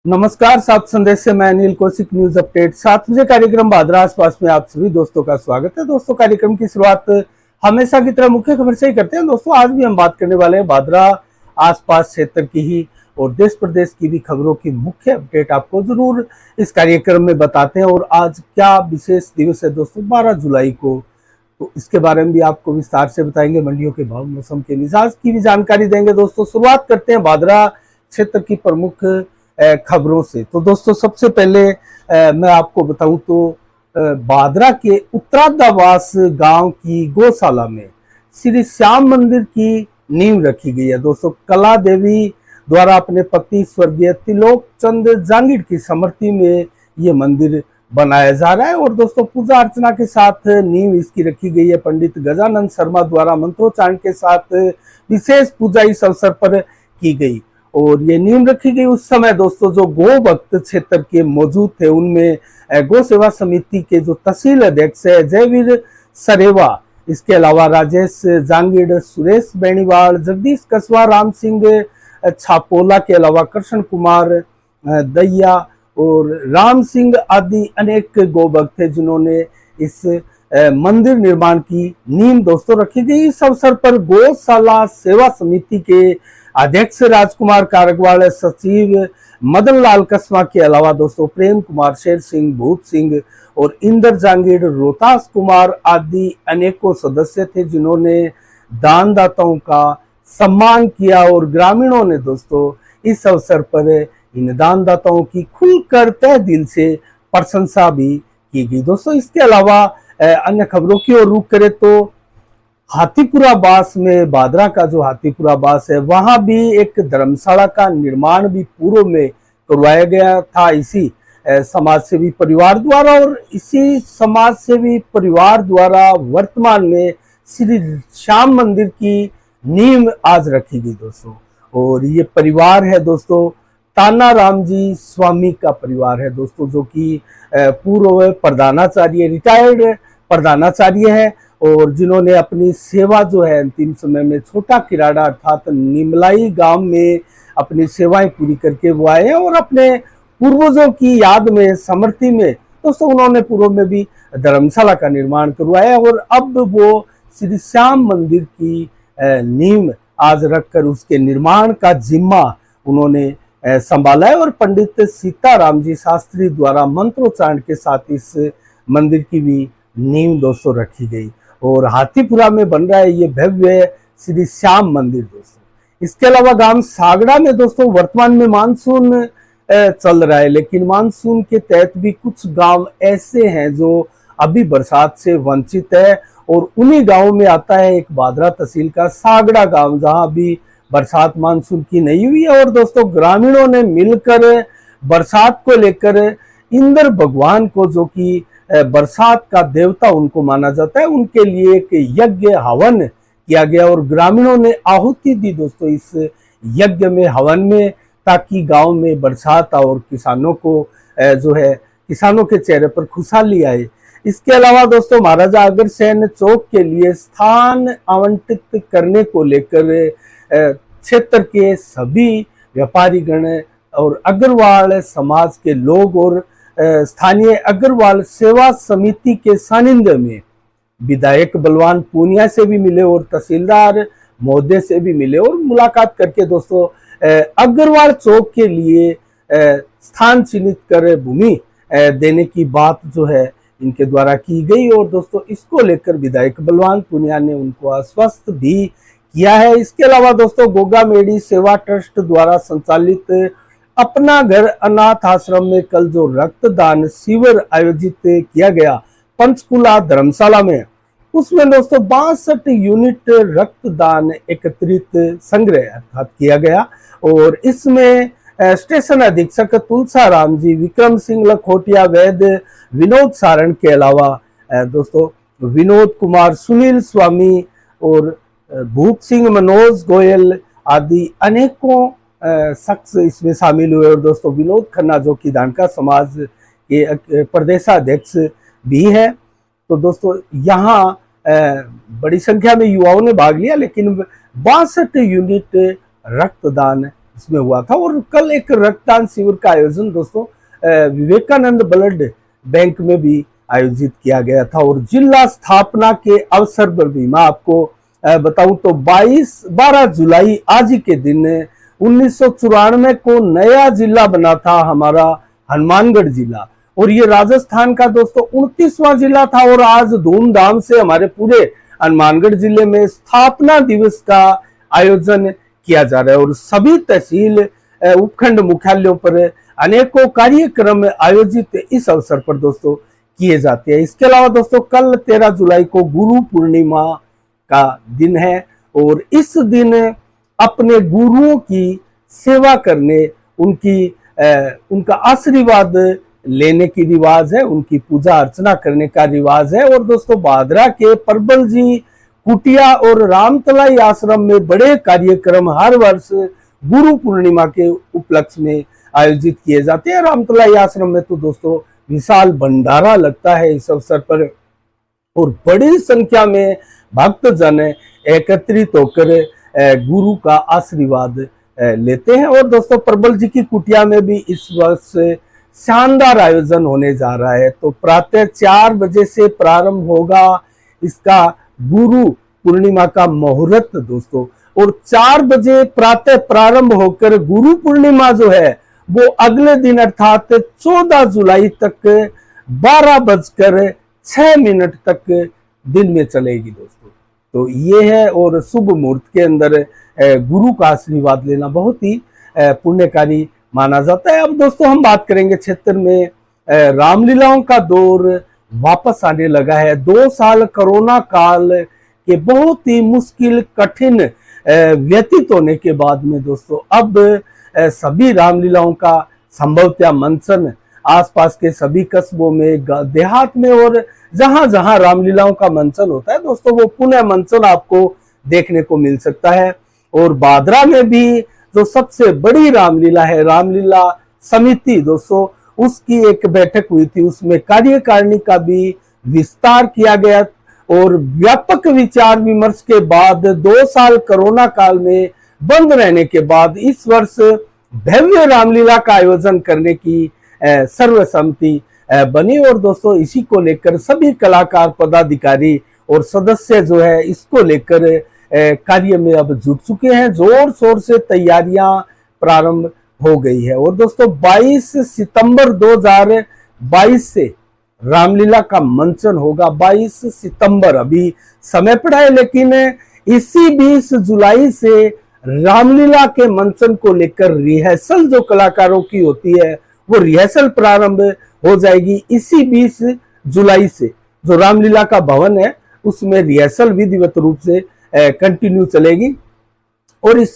नमस्कार, सात संदेश से मैं अनिल कौशिक। न्यूज अपडेट 7 बजे कार्यक्रम भादरा आसपास में आप सभी दोस्तों का स्वागत है। दोस्तों, कार्यक्रम की शुरुआत हमेशा की तरह मुख्य खबर से ही करते हैं। दोस्तों, आज भी हम बात करने वाले हैं भादरा आसपास क्षेत्र की ही और देश प्रदेश की भी खबरों की मुख्य अपडेट आपको जरूर इस कार्यक्रम में बताते हैं। और आज क्या विशेष दिवस है दोस्तों, 12 जुलाई को, तो इसके बारे में भी आपको विस्तार से बताएंगे। मंडियों के भाव, मौसम के मिजाज की भी जानकारी देंगे। दोस्तों, शुरुआत करते हैं भादरा क्षेत्र की प्रमुख खबरों से। तो दोस्तों, सबसे पहले मैं आपको बताऊं तो भादरा के उत्तरादावास गांव की गौशाला में श्री श्याम मंदिर की नींव रखी गई है। दोस्तों, कला देवी द्वारा अपने पति स्वर्गीय त्रिलोक चंद जांगीड़ की स्मृति में ये मंदिर बनाया जा रहा है। और दोस्तों, पूजा अर्चना के साथ नींव इसकी रखी गई है। पंडित गजानन शर्मा द्वारा मंत्रोच्चारण के साथ विशेष पूजा इस अवसर पर की गई और ये नींव रखी गई। उस समय दोस्तों, जो गो भक्त क्षेत्र के मौजूद थे, उनमें गौ सेवा समिति के जो तहसील अध्यक्ष है जयवीर सरेवा, इसके अलावा राजेश जांगीड़, सुरेश बेनीवाल, जगदीश कसवा, राम सिंह छापोला के अलावा कृष्ण कुमार दैया और राम सिंह आदि अनेक गौ भक्त थे, जिन्होंने इस मंदिर निर्माण की नींव दोस्तों रखी गई। इस अवसर पर गौशाला सेवा समिति के अध्यक्ष राजकुमार कारगवाल, सचिव मदन लाल कसवा के अलावा दोस्तों प्रेम कुमार, शेर सिंह, भूप सिंह और इंदर जांगीड़, रोहतास कुमार आदि अनेकों सदस्य थे, जिन्होंने दानदाताओं का सम्मान किया। और ग्रामीणों ने दोस्तों इस अवसर पर इन दानदाताओं की खुलकर तहे दिल से प्रशंसा भी की गई। दोस्तों, इसके अलावा अन्य खबरों की ओर रुख करें तो हाथीपुरा बास में, भादरा का जो हाथीपुरा बास है, वहां भी एक धर्मशाला का निर्माण भी पूर्व में करवाया गया था इसी समाज सेवी परिवार द्वारा। और इसी समाज सेवी परिवार द्वारा वर्तमान में श्री श्याम मंदिर की नींव आज रखी गई दोस्तों। और ये परिवार है दोस्तों ताना राम जी स्वामी का परिवार है दोस्तों, जो कि पूर्व प्रधानाचार्य, रिटायर्ड प्रधानाचार्य है और जिन्होंने अपनी सेवा जो है अंतिम समय में छोटा किराड़ा अर्थात निमलाई गांव में अपनी सेवाएं पूरी करके वो आए हैं। और अपने पूर्वजों की याद में, स्मृति में दोस्तों, उन्होंने पूर्व में भी धर्मशाला का निर्माण करवाया और अब वो श्री श्याम मंदिर की नींव आज रखकर उसके निर्माण का जिम्मा उन्होंने संभाला है। और पंडित सीताराम जी शास्त्री द्वारा मंत्रोच्चारण के साथ इस मंदिर की भी नींव दोस्तों रखी गई और हाथीपुरा में बन रहा है ये भव्य श्री श्याम मंदिर दोस्तों। इसके अलावा गांव सागड़ा में दोस्तों वर्तमान में मानसून चल रहा है, लेकिन मानसून के तहत भी कुछ गांव ऐसे हैं जो अभी बरसात से वंचित है और उन्हीं गांवों में आता है एक भादरा तहसील का सागड़ा गांव, जहां अभी बरसात मानसून की नहीं हुई है। और दोस्तों, ग्रामीणों ने मिलकर बरसात को लेकर इंद्र भगवान को, जो कि बरसात का देवता उनको माना जाता है, उनके लिए एक यज्ञ हवन किया गया और ग्रामीणों ने आहुति दी दोस्तों इस यज्ञ में, हवन में, ताकि गांव में बरसात और किसानों को जो है किसानों के चेहरे पर खुशहाली आए। इसके अलावा दोस्तों, महाराजा अग्रसेन चौक के लिए स्थान आवंटित करने को लेकर क्षेत्र के सभी व्यापारी गण और अग्रवाल समाज के लोग और स्थानीय अग्रवाल सेवा समिति के सानिध्य में विधायक बलवान पूनिया से भी मिले और तहसीलदार महोदय से भी मिले और मुलाकात करके दोस्तों अग्रवाल चौक के लिए स्थान चिन्हित कर भूमि देने की बात जो है इनके द्वारा की गई। और दोस्तों, इसको लेकर विधायक बलवान पूनिया ने उनको आश्वस्त भी किया है। इसके अलावा दोस्तों, गोगा मेडी सेवा ट्रस्ट द्वारा संचालित अपना घर अनाथ आश्रम में कल जो रक्तदान शिविर आयोजित किया गया पंचकुला धर्मशाला में, उसमें दोस्तों 62 यूनिट रक्तदान एकत्रित संग्रह अर्थात किया गया। और इसमें स्टेशन अधीक्षक तुलसा राम जी, विक्रम सिंह लखोटिया, वैद्य विनोद सारण के अलावा दोस्तों विनोद कुमार, सुनील स्वामी और भूप सिंह, मनोज गोयल आदि अनेकों शख्स इसमें शामिल हुए। और दोस्तों, विनोद खन्ना जो कि धानका समाज के प्रदेशाध्यक्ष भी है। तो दोस्तों, यहाँ बड़ी संख्या में युवाओं ने भाग लिया, लेकिन 62 यूनिट रक्तदान इसमें हुआ था। और कल एक रक्तदान शिविर का आयोजन दोस्तों विवेकानंद ब्लड बैंक में भी आयोजित किया गया था। और जिला स्थापना के अवसर पर भी मैं आपको बताऊं तो 12 जुलाई आज ही के दिन 1994 को नया जिला बना था हमारा हनुमानगढ़ जिला, और ये राजस्थान का दोस्तों 29वां जिला था। और आज धूमधाम से हमारे पूरे हनुमानगढ़ जिले में स्थापना दिवस का आयोजन किया जा रहा है, और सभी तहसील उपखंड मुख्यालयों पर अनेकों कार्यक्रम आयोजित इस अवसर पर दोस्तों किए जाते हैं। इसके अलावा दोस्तों कल 13 जुलाई को गुरु पूर्णिमा का दिन है, और इस दिन अपने गुरुओं की सेवा करने, उनका आशीर्वाद लेने की रिवाज है, उनकी पूजा अर्चना करने का रिवाज है। और दोस्तों भादरा के परबल जी कुटिया और रामतलाई आश्रम में बड़े कार्यक्रम हर वर्ष गुरु पूर्णिमा के उपलक्ष्य में आयोजित किए जाते हैं। रामतलाई आश्रम में तो दोस्तों विशाल भंडारा लगता है इस अवसर पर, और बड़ी संख्या में भक्तजन एकत्रित होकर गुरु का आशीर्वाद लेते हैं। और दोस्तों प्रबल जी की कुटिया में भी इस वर्ष शानदार आयोजन होने जा रहा है। तो प्रातः 4 बजे से प्रारंभ होगा इसका गुरु पूर्णिमा का मुहूर्त दोस्तों, और 4 बजे प्रातः प्रारंभ होकर गुरु पूर्णिमा जो है वो अगले दिन अर्थात 14 जुलाई तक 12:06 तक दिन में चलेगी दोस्तों। तो ये है, और शुभ मुहूर्त के अंदर गुरु का आशीर्वाद लेना बहुत ही पुण्यकारी माना जाता है। अब दोस्तों हम बात करेंगे क्षेत्र में रामलीलाओं का दौर वापस आने लगा है। 2 साल कोरोना काल के बहुत ही मुश्किल कठिन व्यतीत होने के बाद में दोस्तों अब सभी रामलीलाओं का संभवतः मंचन आसपास के सभी कस्बों में, देहात में और जहां जहां रामलीलाओं का मंचन होता है दोस्तों वो पुनः मंचन आपको देखने को मिल सकता है। और बादरा में भी जो सबसे बड़ी रामलीला है, रामलीला समिति दोस्तों, उसकी एक बैठक हुई थी, उसमें कार्यकारिणी का भी विस्तार किया गया। और व्यापक विचार विमर्श के बाद 2 साल कोरोना काल में बंद रहने के बाद इस वर्ष भव्य रामलीला का आयोजन करने की सर्वसम्मति बनी। और दोस्तों इसी को लेकर सभी कलाकार, पदाधिकारी और सदस्य जो है इसको लेकर कार्य में अब जुट चुके हैं। जोर शोर से तैयारियां प्रारंभ हो गई है। और दोस्तों 22 सितंबर 2022 से रामलीला का मंचन होगा। 22 सितंबर अभी समय पड़ा है, लेकिन इसी 20 जुलाई से रामलीला के मंचन को लेकर रिहर्सल जो कलाकारों की होती है वो रिहर्सल प्रारंभ हो जाएगी। इसी 20 जुलाई से जो रामलीला का भवन है उसमें रिहर्सल विधिवत रूप से कंटिन्यू चलेगी। और इस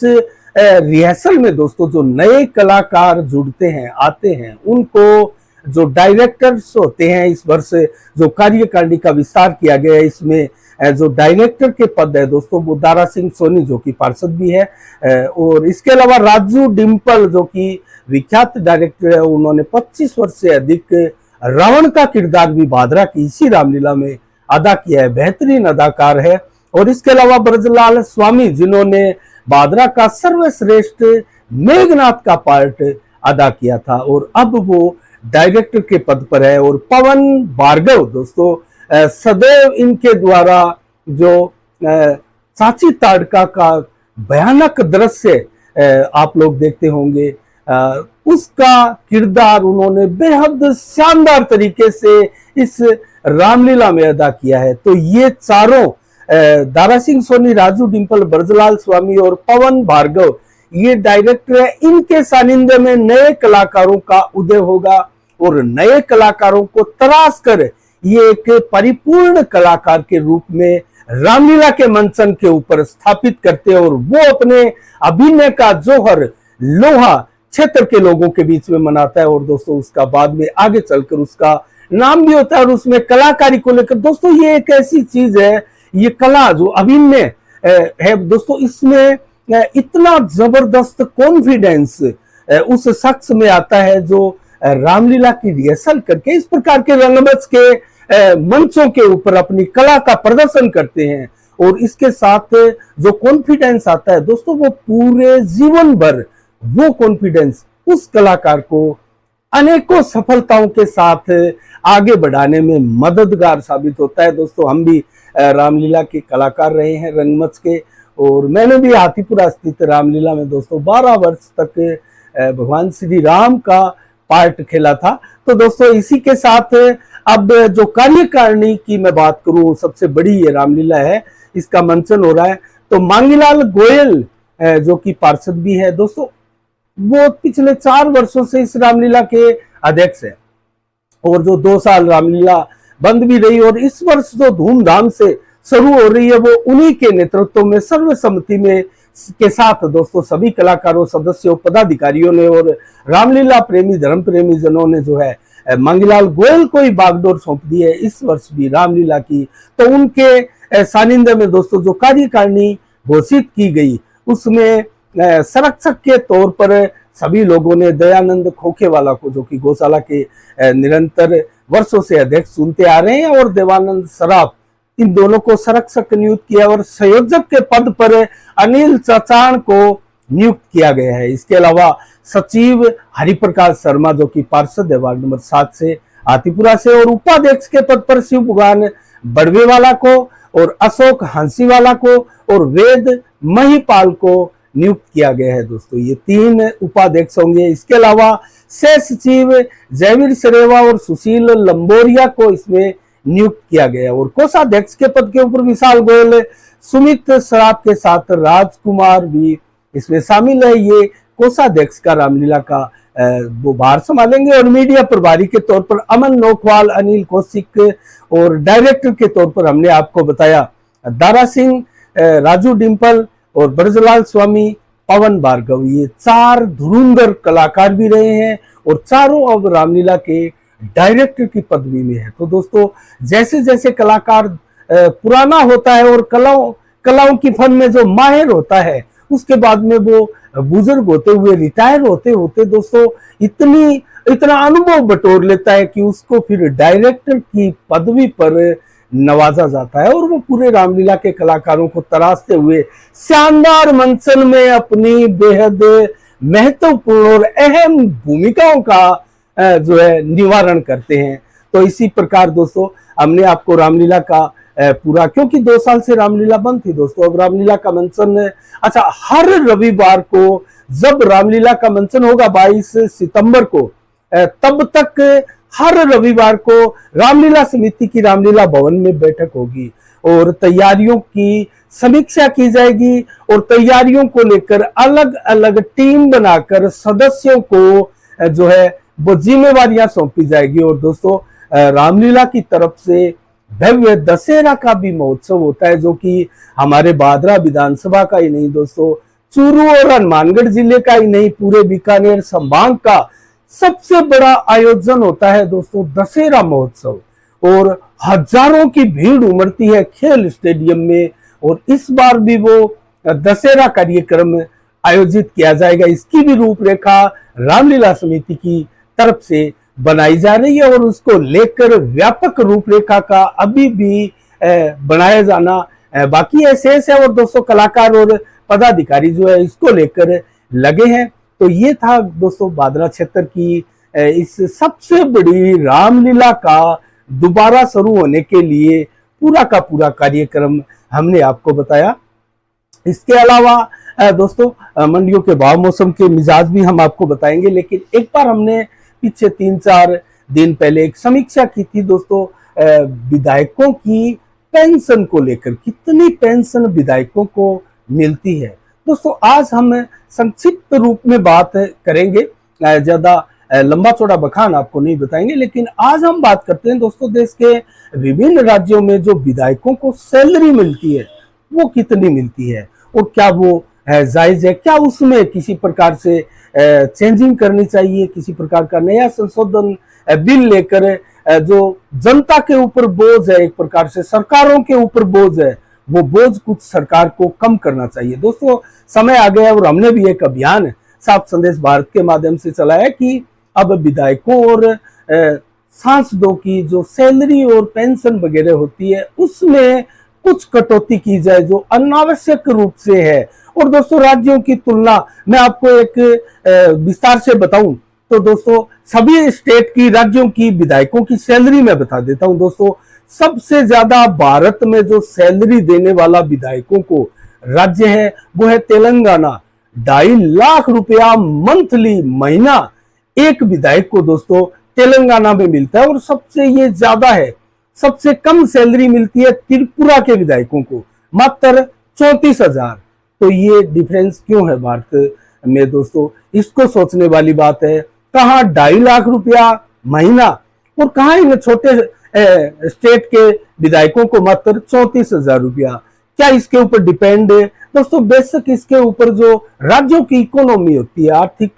रिहर्सल में दोस्तों जो नए कलाकार जुड़ते हैं, आते हैं, उनको जो डायरेक्टर्स होते हैं, इस वर्ष जो कार्यकारिणी का विस्तार किया गया है इसमें जो डायरेक्टर के पद है दोस्तों वो दारा सिंह सोनी जो कि पार्षद भी है, और इसके अलावा राजू डिम्पल जो कि विख्यात डायरेक्टर है, उन्होंने 25 वर्ष से अधिक रावण का किरदार भी भादरा की इसी रामलीला में अदा किया है, बेहतरीन अदाकार है। और इसके अलावा ब्रजलाल स्वामी जिन्होंने भादरा का सर्वश्रेष्ठ मेघनाथ का पार्ट अदा किया था और अब वो डायरेक्टर के पद पर है। और पवन भार्गव दोस्तों सदैव इनके द्वारा जो चाची ताड़का का भयानक दृश्य आप लोग देखते होंगे, उसका किरदार उन्होंने बेहद शानदार तरीके से इस रामलीला में अदा किया है। तो ये चारों दारा सिंह सोनी, राजू डिम्पल, ब्रजलाल स्वामी और पवन भार्गव ये डायरेक्टर है। इनके सानिध्य में नए कलाकारों का उदय होगा और नए कलाकारों को तराश कर ये एक परिपूर्ण कलाकार के रूप में रामलीला के मंचन के ऊपर स्थापित करते हैं और वो अपने अभिनय का जोहर लोहा क्षेत्र के लोगों के बीच में मनाता है। और दोस्तों उसका बाद में आगे चलकर उसका नाम भी होता है। और उसमें कलाकारी को लेकर दोस्तों ये एक ऐसी चीज है, ये कला जो अभिनय है दोस्तों, इसमें इतना जबरदस्त कॉन्फिडेंस उस शख्स में आता है जो रामलीला की रिहर्सल करके इस प्रकार के रंगमंच के मंचों के ऊपर अपनी कला का प्रदर्शन करते हैं। और इसके साथ जो कॉन्फिडेंस आता है दोस्तों वो पूरे जीवन भर वो कॉन्फिडेंस उस कलाकार को अनेकों सफलताओं के साथ आगे बढ़ाने में मददगार साबित होता है। दोस्तों, हम भी रामलीला के कलाकार रहे हैं रंगमंच के, और मैंने भी हाथीपुरा स्थित रामलीला में दोस्तों 12 वर्ष तक भगवान श्री राम का पार्ट खेला था। तो दोस्तों, इसी के साथ अब जो कार्यकारिणी की मैं बात करूं, सबसे बड़ी ये रामलीला है, इसका मंचन हो रहा है। तो मांगीलाल गोयल जो कि पार्षद भी है दोस्तों, वो पिछले 4 वर्षों से इस रामलीला के अध्यक्ष है, और जो 2 साल रामलीला बंद भी रही, और इस वर्ष जो धूमधाम से शुरू हो रही है वो उन्हीं के नेतृत्व में सर्वसम्मति में के साथ दोस्तों सभी कलाकारों, सदस्यों, पदाधिकारियों ने और रामलीला प्रेमी, धर्म प्रेमी जनों ने जो है मांगीलाल गोयल को ही बागडोर सौंप दी है इस वर्ष भी रामलीला की। तो उनके सानिध्य में दोस्तों जो कार्यकारिणी घोषित की गई, उसमें संरक्षक के तौर पर सभी लोगों ने दयानंद खोखेवाला को, जो कि गौशाला के निरंतर वर्षों से अध्यक्ष सुनते आ रहे हैं, और देवानंद सराफ, इन दोनों को संरक्षक नियुक्त किया, और संयोजक के पद पर अनिल चचाण को नियुक्त किया गया है। इसके अलावा सचिव हरिप्रकाश शर्मा, जो कि पार्षद है वार्ड नंबर 7 से, हाथीपुरा से, और उपाध्यक्ष के पद पर शिव भगवान बड़वेवाला को, और अशोक हंसीवाला को, और वेद महिपाल को नियुक्त किया गया है। दोस्तों, ये 3 उपाध्यक्ष होंगे। इसके अलावा सह सचिव जयवीर सरेवा और सुशील लंबोरिया को इसमें नियुक्त किया गया, और कोषाध्यक्ष के पद के ऊपर विशाल गोयल, सुमित सराफ के साथ राजकुमार भी इसमें शामिल है। ये कोषाध्यक्ष का रामलीला का वो भार संभालेंगे, और मीडिया प्रभारी के तौर पर अमन नोखवाल, अनिल कौशिक, और डायरेक्टर के तौर पर हमने आपको बताया दारा सिंह, राजू डिम्पल और ब्रजलाल स्वामी, पवन भार्गव। ये 4 धुरंधर कलाकार भी रहे हैं, और चारों अब रामलीला के डायरेक्टर की पदवी में है। तो दोस्तों, जैसे जैसे कलाकार पुराना होता है और कलाओं की फन में जो माहिर होता है, उसके बाद में वो बुजुर्ग होते हुए, रिटायर होते होते दोस्तों इतना अनुभव बटोर लेता है कि उसको फिर डायरेक्टर की पदवी पर नवाजा जाता है, और वो पूरे रामलीला के कलाकारों को तराशते हुए शानदार मंचन में अपनी बेहद महत्वपूर्ण और अहम भूमिकाओं का जो है निवारण करते हैं। तो इसी प्रकार दोस्तों हमने आपको रामलीला का पूरा, क्योंकि 2 साल से रामलीला बंद थी दोस्तों, अब रामलीला का मंचन, अच्छा, हर रविवार को जब रामलीला का मंचन होगा 22 सितंबर को, तब तक हर रविवार को रामलीला समिति की रामलीला भवन में बैठक होगी, और तैयारियों की समीक्षा की जाएगी, और तैयारियों को लेकर अलग अलग टीम बनाकर सदस्यों को जो है वो जिम्मेवारियां सौंपी जाएगी। और दोस्तों, रामलीला की तरफ से भव्य दशहरा का भी महोत्सव होता है, जो कि हमारे बादरा विधानसभा का ही नहीं दोस्तों, चूरू और हनुमानगढ़ जिले का ही नहीं, पूरे बीकानेर संभाग का सबसे बड़ा आयोजन होता है दोस्तों दशहरा महोत्सव, और हजारों की भीड़ उमड़ती है खेल स्टेडियम में, और इस बार भी वो दशहरा कार्यक्रम आयोजित किया जाएगा। इसकी भी रूपरेखा रामलीला समिति की तरफ से बनाई जा रही है, और उसको लेकर व्यापक रूपरेखा का अभी भी बनाया जाना बाकी है, शेष है। और दोस्तों, कलाकार और पदाधिकारी जो है इसको लेकर लगे हैं। तो ये था दोस्तों बादरा क्षेत्र की इस सबसे बड़ी रामलीला का दोबारा शुरू होने के लिए पूरा का पूरा कार्यक्रम हमने आपको बताया। इसके अलावा दोस्तों मंडियों के भाव, मौसम के मिजाज भी हम आपको बताएंगे, लेकिन एक बार हमने पीछे 3-4 दिन पहले एक समीक्षा की थी दोस्तों विधायकों की पेंशन को लेकर, कितनी पेंशन विधायकों को मिलती है। दोस्तों, आज हम संक्षिप्त रूप में बात करेंगे, ज्यादा लंबा चौड़ा बखान आपको नहीं बताएंगे, लेकिन आज हम बात करते हैं दोस्तों देश के विभिन्न राज्यों में जो विधायकों को सैलरी मिलती है वो कितनी मिलती है, और क्या वो जायज है, क्या उसमें किसी प्रकार से चेंजिंग करनी चाहिए, किसी प्रकार का नया संशोधन बिल लेकर जो जनता के ऊपर बोझ है, एक प्रकार से सरकारों के ऊपर बोझ है, वो बोझ कुछ सरकार को कम करना चाहिए। दोस्तों, समय आ गया, और हमने भी एक अभियान साफ संदेश भारत के माध्यम से चलाया कि अब विधायकों और सांसदों की जो सैलरी और पेंशन वगैरह होती है उसमें कुछ कटौती की जाए जो अनावश्यक रूप से है। और दोस्तों राज्यों की तुलना मैं आपको एक विस्तार से बताऊं तो दोस्तों सभी स्टेट की राज्यों की विधायकों की सैलरी मैं बता देता हूं दोस्तों। सबसे ज्यादा भारत में जो सैलरी देने वाला विधायकों को राज्य है वो है तेलंगाना। 2.5 लाख रुपया मंथली महीना एक विधायक को दोस्तों तेलंगाना में मिलता है। और सबसे ये ज्यादा है, सबसे कम सैलरी मिलती है त्रिपुरा के विधायकों को, मात्र 34,000। तो ये डिफरेंस क्यों है भारत में दोस्तों, इसको सोचने वाली बात है। कहाँ 2.5 लाख रुपया महीना और कहाँ इन छोटे स्टेट के विधायकों को मात्र 34,000 रुपया। क्या इसके ऊपर डिपेंड है दोस्तों? बेशक इसके ऊपर जो राज्यों की इकोनॉमी होती है, आर्थिक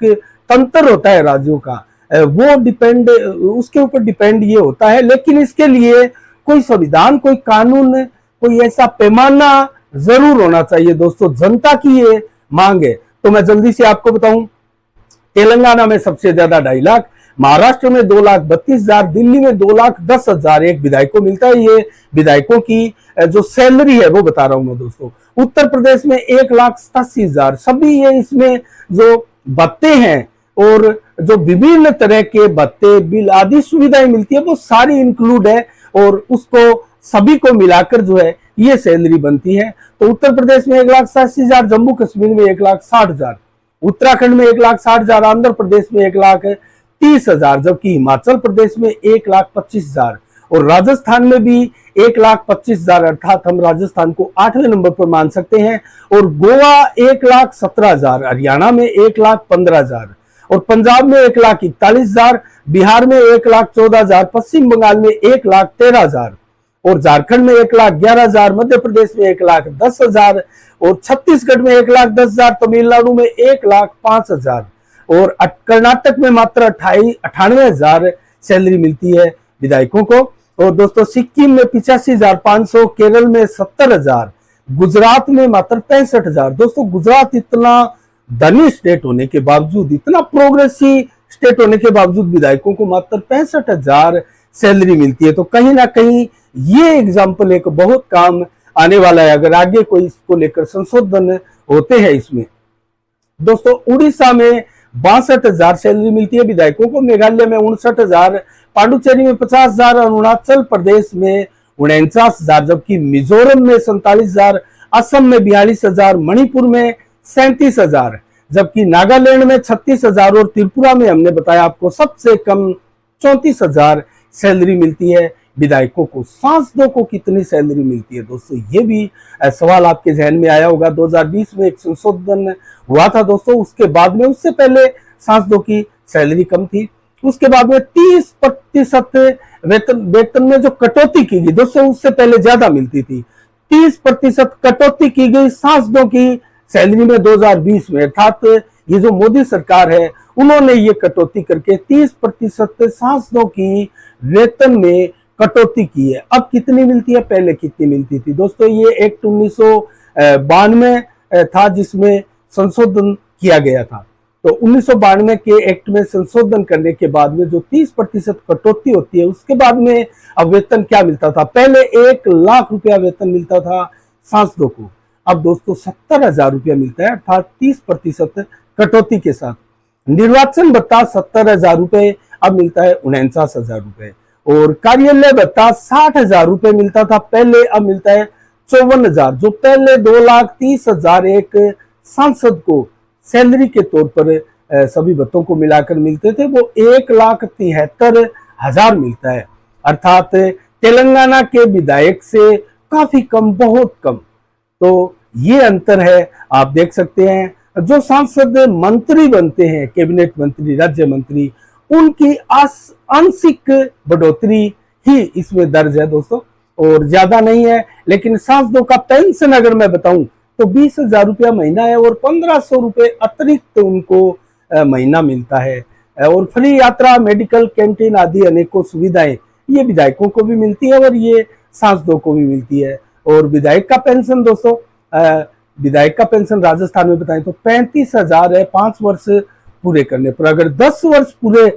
तंत्र होता है राज्यों का, वो डिपेंड, उसके ऊपर डिपेंड ये होता है। लेकिन इसके लिए कोई संविधान, कोई कानून, कोई ऐसा पैमाना जरूर होना चाहिए दोस्तों। जनता की ये मांग है। तो मैं जल्दी से आपको बताऊं, तेलंगाना में सबसे ज्यादा 2.5 लाख, महाराष्ट्र में 2,32,000, दिल्ली में 2,10,000 एक विधायक को मिलता है। ये विधायकों की जो सैलरी है वो बता रहा हूं मैं दोस्तों। उत्तर प्रदेश में 1,87,000। सभी ये इसमें जो भत्ते हैं और जो विभिन्न तरह के भत्ते, बिल आदि सुविधाएं मिलती है वो सारी इंक्लूड है और उसको सभी को मिलाकर जो है ये सैलरी बनती है। तो उत्तर प्रदेश में 1,87,000, जम्मू कश्मीर में 1,60,000, उत्तराखंड में 1,60,000, आंध्र प्रदेश में 1,30,000, जबकि हिमाचल प्रदेश में 1,25,000 और राजस्थान में भी 1,25,000, अर्थात हम राजस्थान को 8वें नंबर पर मान सकते हैं। और गोवा 1,17,000, हरियाणा में 1,15,000 और पंजाब में 1,41,000, बिहार में 1,14,000, पश्चिम बंगाल में 1,13,000 और झारखंड में 1,11,000, मध्य प्रदेश में 1,10,000 और छत्तीसगढ़ में 1,10,000, तमिलनाडु में 1,05,000 और कर्नाटक में मात्र 98,000 सैलरी मिलती है विधायकों को। और दोस्तों सिक्किम में 85,500, केरल में 70,000, गुजरात में मात्र 65,000। दोस्तों गुजरात इतना धनी स्टेट होने के बावजूद, इतना प्रोग्रेसिव स्टेट होने के बावजूद विधायकों को मात्र 65,000 सैलरी मिलती है। तो कहीं ना कहीं ये एग्जाम्पल एक बहुत काम आने वाला है अगर आगे कोई इसको लेकर संशोधन होते हैं इसमें। दोस्तों उड़ीसा में 62,000 सैलरी मिलती है विधायकों को, मेघालय में 59,000, पांडुचेरी में 50,000, अरुणाचल प्रदेश में 49,000, जबकि मिजोरम में 47,000, असम में 42,000, मणिपुर में 37,000, जबकि नागालैंड में 36,000 और त्रिपुरा में हमने बताया आपको सबसे कम 34,000 सैलरी मिलती है विधायकों को। सांसदों को कितनी सैलरी मिलती है दोस्तों, ये भी सवाल आपके जहन में आया होगा। 2020 में एक संशोधन हुआ था दोस्तों, उसके बाद में, उससे पहले सांसदों की सैलरी कम थी, उसके बाद में 30% वेतन में जो कटौती की गई दोस्तों, उससे पहले ज्यादा मिलती थी। 30% कटौती की गई सांसदों की सैलरी में 2020 में, अर्थात ये जो मोदी सरकार है उन्होंने ये कटौती करके 30% सांसदों की वेतन में कटौती की है। अब कितनी मिलती है, पहले कितनी मिलती थी दोस्तों? ये एक्ट 1992 था जिसमें संशोधन किया गया था। तो 1992 के एक्ट में संशोधन करने के बाद में जो 30% कटौती होती है, उसके बाद में अब वेतन क्या मिलता था? पहले 1 लाख रुपया वेतन मिलता था सांसदों को, अब दोस्तों 70,000 रुपया मिलता है, अर्थात 30% कटौती के साथ। निर्वाचन भत्ता 70,000 रुपए, अब मिलता है 49,000 रुपए। और कार्यालय भत्ता 60,000 रुपए मिलता था पहले, अब मिलता है 54,000। जो पहले 2,30,000 एक सांसद को सैलरी के तौर पर सभी भत्तों को मिलाकर मिलते थे, वो 1,73,000 मिलता है, अर्थात तेलंगाना के विधायक से काफी कम, बहुत कम। तो ये अंतर है, आप देख सकते हैं। जो सांसद मंत्री बनते हैं, कैबिनेट मंत्री, राज्य मंत्री, उनकी आंशिक बढ़ोतरी ही इसमें दर्ज है दोस्तों, और ज्यादा नहीं है। लेकिन सांसदों का पेंशन अगर मैं बताऊं तो 20,000 रुपया महीना है और 1,500 रुपए अतिरिक्त उनको महीना मिलता है। और फ्री यात्रा, मेडिकल, कैंटीन आदि अनेकों सुविधाएं ये विधायकों को भी मिलती है और ये सांसदों को भी मिलती है। और विधायक का पेंशन दोस्तों, विधायक का पेंशन राजस्थान में बताएं तो 35,000 है 5 वर्ष पूरे करने पर। अगर 10 वर्ष पूरे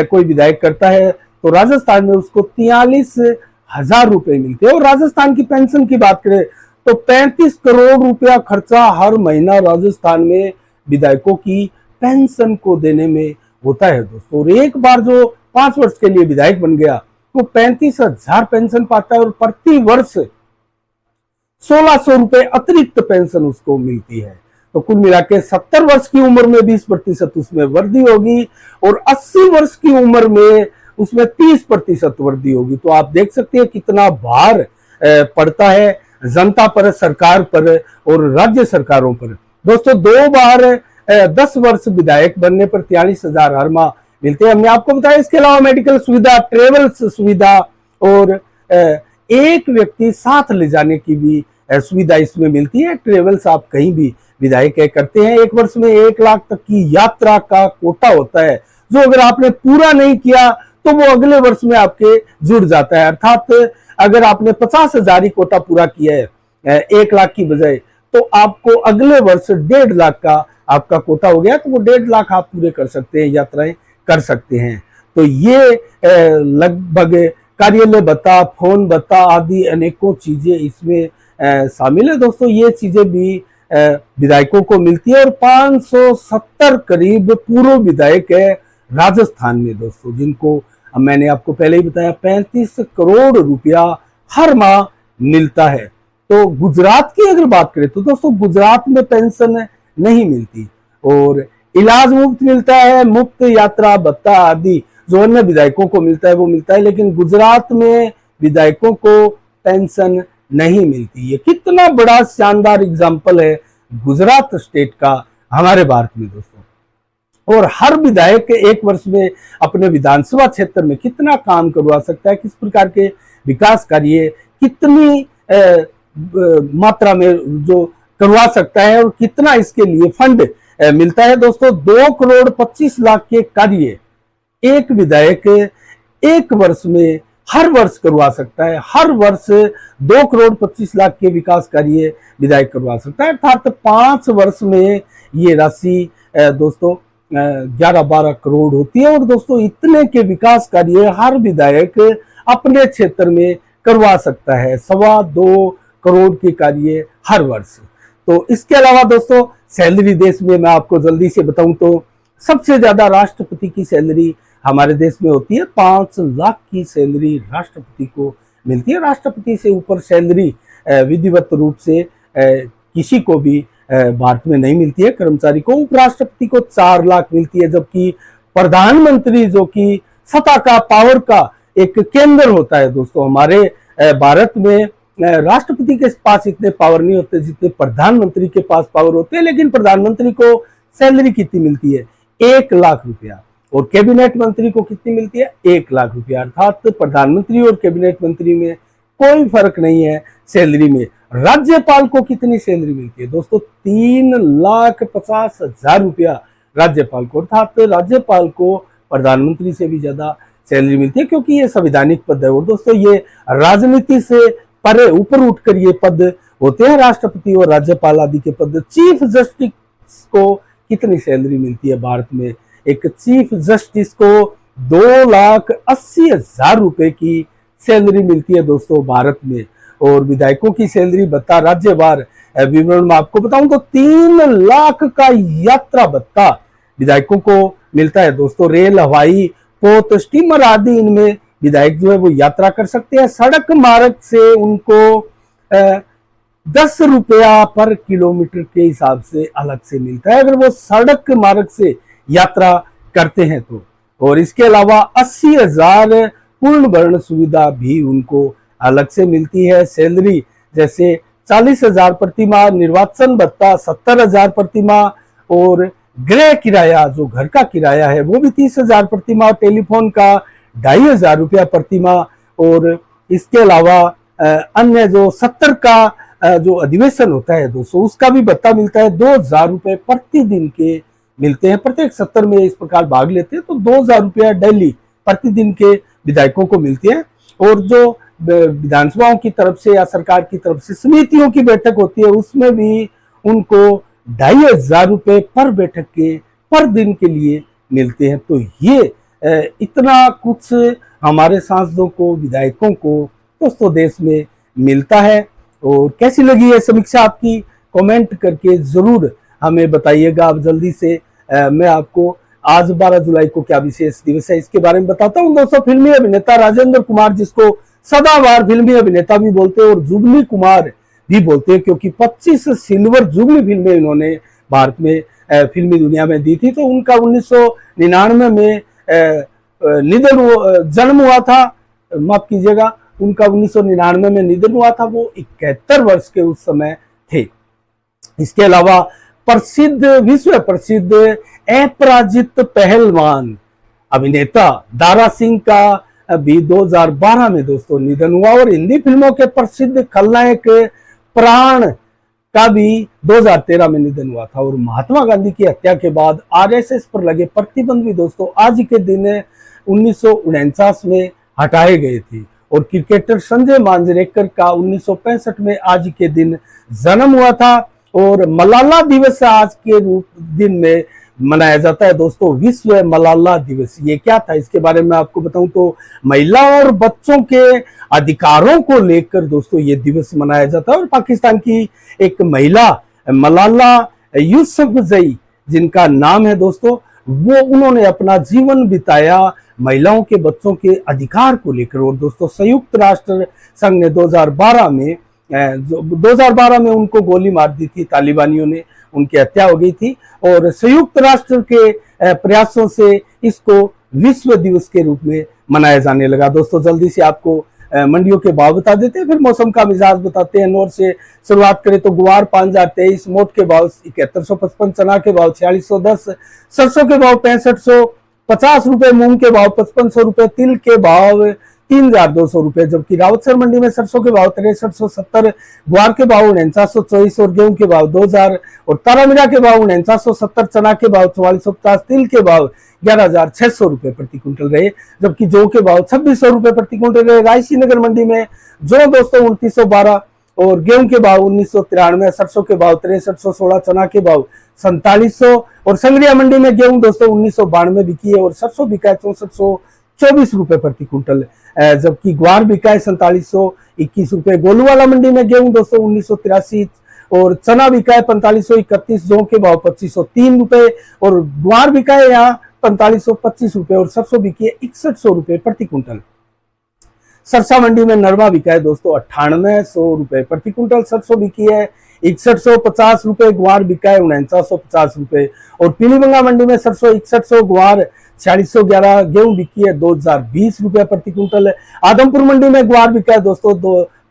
कोई विधायक करता है तो राजस्थान में उसको 43 हजार रुपए मिलते हैं। और राजस्थान की पेंशन की बात करें तो 35 करोड़ रुपया खर्चा हर महीना राजस्थान में विधायकों की पेंशन को देने में होता है दोस्तों। और एक बार जो 5 वर्ष के लिए विधायक बन गया वो 35,000 पेंशन पाता है और प्रति वर्ष 1,600 रुपए अतिरिक्त पेंशन उसको मिलती है। तो कुल मिला के 70 वर्ष की उम्र में 20% उसमें वृद्धि होगी और 80 वर्ष की उम्र में उसमें 30% वृद्धि होगी। तो आप देख सकते हैं कितना भार पड़ता है जनता पर, सरकार पर और राज्य सरकारों पर। दोस्तों 2 बार 10 वर्ष विधायक बनने पर 43,000 हर माह मिलते हैं, हमने आपको बताया। इसके अलावा मेडिकल सुविधा, ट्रेवल्स सुविधा और एक व्यक्ति साथ ले जाने की भी सुविधा इसमें मिलती है। ट्रेवल्स आप कहीं भी विधायक करते हैं। 1 वर्ष में 1 लाख तक की यात्रा का कोटा होता है, जो अगर आपने पूरा नहीं किया तो वो अगले वर्ष में आपके जुड़ जाता है। अर्थात अगर आपने 50,000 ही कोटा पूरा किया है 1 लाख की बजाय, तो आपको अगले वर्ष 1.5 लाख का आपका कोटा हो गया, तो वो 1.5 लाख आप पूरे कर सकते हैं, यात्राएं कर सकते हैं। तो ये लगभग कार्यालय भत्ता, फोन भत्ता आदि अनेकों चीजें इसमें शामिल है दोस्तों। ये चीजें भी विधायकों को मिलती है। और 570 करीब पूर्व विधायक है राजस्थान में दोस्तों, जिनको मैंने आपको पहले ही बताया 35 करोड़ रुपया हर माह मिलता है। तो गुजरात की अगर बात करें तो दोस्तों गुजरात में पेंशन नहीं मिलती और इलाज मुफ्त मिलता है, मुफ्त यात्रा भत्ता आदि जो अन्य विधायकों को मिलता है वो मिलता है, लेकिन गुजरात में विधायकों को पेंशन नहीं मिलती। ये कितना बड़ा शानदार एग्जाम्पल है गुजरात स्टेट का हमारे भारत में दोस्तों। और हर विधायक 1 वर्ष में अपने विधानसभा क्षेत्र में कितना काम करवा सकता है, किस प्रकार के विकास कार्य कितनी मात्रा में जो करवा सकता है और कितना इसके लिए फंड मिलता है दोस्तों। 2 करोड़ 25 लाख के कार्य एक विधायक 1 वर्ष में हर वर्ष करवा सकता है। हर वर्ष 2 करोड़ 25 लाख के विकास कार्य विधायक करवा सकता है। अर्थात 5 वर्ष में ये राशि दोस्तों 11-12 करोड़ होती है। और दोस्तों इतने के विकास कार्य हर विधायक अपने क्षेत्र में करवा सकता है, 2.25 करोड़ के कार्य हर वर्ष। तो इसके अलावा दोस्तों सैलरी देश में मैं आपको जल्दी से बताऊं तो सबसे ज्यादा राष्ट्रपति की सैलरी हमारे देश में होती है। 5 लाख की सैलरी राष्ट्रपति को मिलती है। राष्ट्रपति से ऊपर सैलरी विधिवत रूप से किसी को भी भारत में नहीं मिलती है कर्मचारी को। उपराष्ट्रपति को 4 लाख मिलती है, जबकि प्रधानमंत्री जो कि सत्ता का, पावर का एक केंद्र होता है दोस्तों, हमारे भारत में राष्ट्रपति के पास इतने पावर नहीं होते जितने प्रधानमंत्री के पास पावर होते हैं। लेकिन प्रधानमंत्री को सैलरी कितनी मिलती है? 1 लाख रुपया। और कैबिनेट मंत्री को कितनी मिलती है? 1 लाख रुपया। अर्थात प्रधानमंत्री और कैबिनेट मंत्री में कोई फर्क नहीं है सैलरी में। राज्यपाल को कितनी सैलरी मिलती है दोस्तों? 3,50,000 रुपया राज्यपाल को। अर्थात राज्यपाल को प्रधानमंत्री से भी ज्यादा सैलरी मिलती है, क्योंकि ये संवैधानिक पद है। और दोस्तों ये राजनीति से परे ऊपर उठकर ये पद होते हैं, राष्ट्रपति और राज्यपाल आदि के पद। चीफ जस्टिस को कितनी सैलरी मिलती है भारत में? एक चीफ जस्टिस को 2,80,000 रुपए की सैलरी मिलती है दोस्तों भारत में। और विधायकों की सैलरी भत्ता राज्यवार विवरण में आपको बताऊं तो 3 लाख का यात्रा भत्ता विधायकों को मिलता है दोस्तों। रेल, हवाई, पोत, स्टीमर आदि इनमें विधायक जो है वो यात्रा कर सकते हैं। सड़क मार्ग से उनको 10 रुपया पर किलोमीटर के हिसाब से अलग से मिलता है, अगर वो सड़क मार्ग से यात्रा करते हैं तो। और इसके अलावा 80,000 पूर्ण वर्ण सुविधा भी उनको अलग से मिलती है सैलरी, जैसे 40,000 प्रति माह, निर्वाचन भत्ता 70,000 प्रति माह और गृह किराया जो घर का किराया है वो भी 30,000 प्रति माह, टेलीफोन का 2,500 रुपया प्रति माह। और इसके अलावा अन्य जो 70 का जो अधिवेशन होता है दोस्तों उसका भी भत्ता मिलता है। 2,000 रुपए प्रतिदिन के मिलते हैं। प्रत्येक 70 में इस प्रकार भाग लेते हैं तो 2,000 रुपया डेली प्रतिदिन के विधायकों को मिलते हैं। और जो विधानसभाओं की तरफ से या सरकार की तरफ से समितियों की बैठक होती है उसमें भी उनको 2,500 रुपए पर बैठक के पर दिन के लिए मिलते हैं। तो ये इतना कुछ हमारे सांसदों को, विधायकों को दोस्तों देश में मिलता है। और कैसी लगी है समीक्षा आपकी, कमेंट करके जरूर हमें बताइएगा। आप जल्दी से मैं आपको आज 12 जुलाई को क्या विशेष दिवस है इसके बारे में बताता हूँ। दोस्तों फिल्मी अभिनेता राजेंद्र कुमार, जिसको सदाबहार फिल्मी अभिनेता भी बोलते हैं और जुबली कुमार भी बोलते हैं, क्योंकि 25 सिल्वर जुबली फिल्में इन्होंने भारत में फिल्मी दुनिया में दी थी। तो उनका 1999 में जन्म हुआ था, माफ कीजिएगा, उनका 1999 में निधन हुआ था। वो 71 वर्ष के उस समय थे। इसके अलावा प्रसिद्ध, विश्व प्रसिद्ध अपराजित पहलवान अभिनेता दारा सिंह का भी 2012 में दोस्तों निधन हुआ। और हिंदी फिल्मों के प्रसिद्ध खलनायक प्राण का भी 2013 में निधन हुआ था। और महात्मा गांधी की हत्या के बाद आरएसएस पर लगे प्रतिबंध भी दोस्तों आज के दिन 1949 में हटाए गए थे। और क्रिकेटर संजय मांजरेकर का 1965 में आज के दिन जन्म हुआ था। और मलाला दिवस आज के दिन में मनाया जाता है दोस्तों, विश्व मलाला दिवस। ये क्या था इसके बारे में आपको बताऊं तो महिला और बच्चों के अधिकारों को लेकर दोस्तों ये दिवस मनाया जाता है। और पाकिस्तान की एक महिला मलाला यूसुफजई, जिनका नाम है दोस्तों, वो उन्होंने अपना जीवन बिताया महिलाओं के, बच्चों के अधिकार को लेकर। और दोस्तों संयुक्त राष्ट्र संघ ने 2012 में उनको गोली मार दी थी, तालिबानियों ने, उनकी हत्या हो गई थी। और संयुक्त राष्ट्र के प्रयासों से इसको विश्व दिवस के रूप में मनाया जाने लगा। दोस्तों जल्दी से आपको मंडियों के भाव बता देते हैं, फिर मौसम का मिजाज बताते हैं। नोर से शुरुआत करें तो गुवार 5023, मोट के भाव 7155, चना के भाव 4610, सरसों के भाव 6550 रुपए, मूंग के भाव 5500 रुपए, तिल के भाव 3200 रुपए। जबकि रावतसर मंडी में सरसों के भाव 6370, ग्वार के भाव 4924 और गेहूं के भाव 2000 और तारामीरा के भाव 4970, चना के भाव 4450, तिल के भाव 11600 रुपए प्रति क्विंटल रहे। जबकि जौ के भाव 2600 रुपए प्रति क्विंटल रहे। रायसी नगर मंडी में जौ दोस्तों 2912 और गेहूं के भाव 1993, सरसों के भाव 6316, चना के भाव 4700 और संग्रिया मंडी में गेहूं दोस्तों 1992 बिकी है और सरसों बिका है 6424 रुपए प्रति क्विंटल। जबकि ग्वार बिका है 4721 रुपए। गोलूवाला मंडी में गेहूं दोस्तों 1983 और चना बिका है 4531, जौ के भाव 2503 रुपए और ग्वार बिका है यहाँ 4525 रुपए और सरसों बिकी है 6100 रुपए प्रति क्विंटल। सरसा मंडी में नरमा बिका है दोस्तों 9800 रुपए प्रति क्विंटल, सरसों बिकी है 6150 रुपए, ग्वार बिका है 4950 रुपए। और पीलीबंगा मंडी में सरसों 6100, ग्वार 4611, गेहूं बिकी है 2020 रुपए प्रति क्विंटल। आदमपुर मंडी में ग्वार बिका है दोस्तों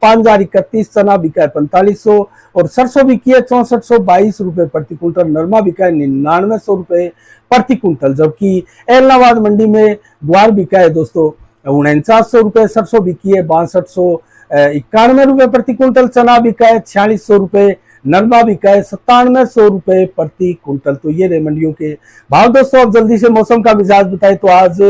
5031, चना बिका है 4500 और सरसों बिकी है 6422 रुपए प्रति क्विंटल, नरमा बिका है 9900 रुपए प्रति क्विंटल। जबकि एलनाबाद मंडी में ग्वार बिका है दोस्तों 4900 रुपए, सरसों बिकी है 6291 रुपए प्रति क्विंटल, चना बिका है 4600 रुपए, नरमा बिका है 9700 रुपए प्रति क्विंटल। तो ये रहे मंडियों के भाव दोस्तों। अब जल्दी से मौसम का मिजाज बताए तो आज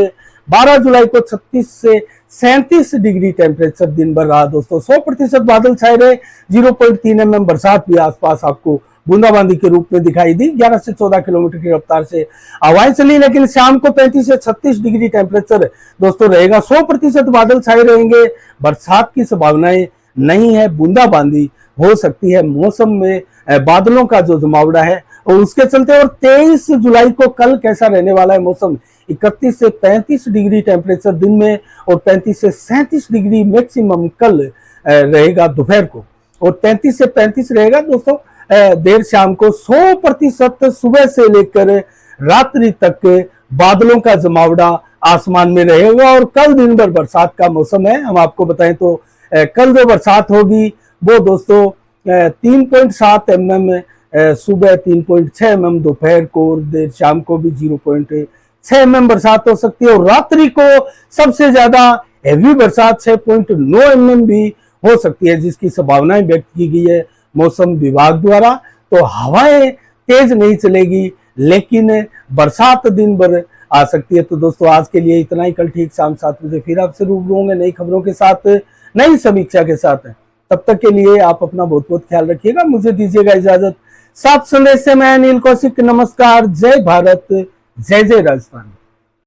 12 जुलाई को 36 से 37 डिग्री टेम्परेचर दिन भर रहा दोस्तों। 100% बादल छाए रहे, 0.3 mm बरसात भी आसपास आपको बूंदाबांदी के रूप में दिखाई दी। 11 से 14 किलोमीटर की रफ्तार से हवाएं चली, लेकिन शाम को 35 से 36 डिग्री टेम्परेचर दोस्तों रहेगा। 100% बादल छाए रहेंगे, बरसात की संभावनाएं नहीं है, बूंदाबांदी हो सकती है। मौसम में बादलों का जो जमावड़ा है और उसके चलते। और 23 जुलाई को कल कैसा रहने वाला है मौसम, 31 से 35 डिग्री टेम्परेचर दिन में और 35 से 37 डिग्री मैक्सिमम कल रहेगा दोपहर को और 33 से 35 रहेगा दोस्तों देर शाम को। 100% सुबह से लेकर रात्रि तक बादलों का जमावड़ा आसमान में रहेगा और कल दिन भर बरसात का मौसम है। हम आपको बताएं तो कल जो बरसात होगी वो दोस्तों 3.7 mm सुबह, 3.6 mm दोपहर को और देर शाम को भी 0.6 mm बरसात हो सकती है। और रात्रि को सबसे ज्यादा हैवी बरसात 6.9 mm भी हो सकती है, जिसकी संभावनाएं व्यक्त की गई है मौसम विभाग द्वारा। तो हवाएं तेज नहीं चलेगी, लेकिन बरसात दिन भर आ सकती है। तो दोस्तों आज के लिए इतना ही। कल ठीक शाम 7 बजे फिर आपसे रूबरू होंगे नई खबरों के साथ, नई समीक्षा के साथ। तब तक के लिए आप अपना बहुत बहुत ख्याल रखिएगा, मुझे दीजिएगा इजाजत। सात संदेश से मैं अनिल कौशिक, नमस्कार, जय भारत, जय जय राजस्थान।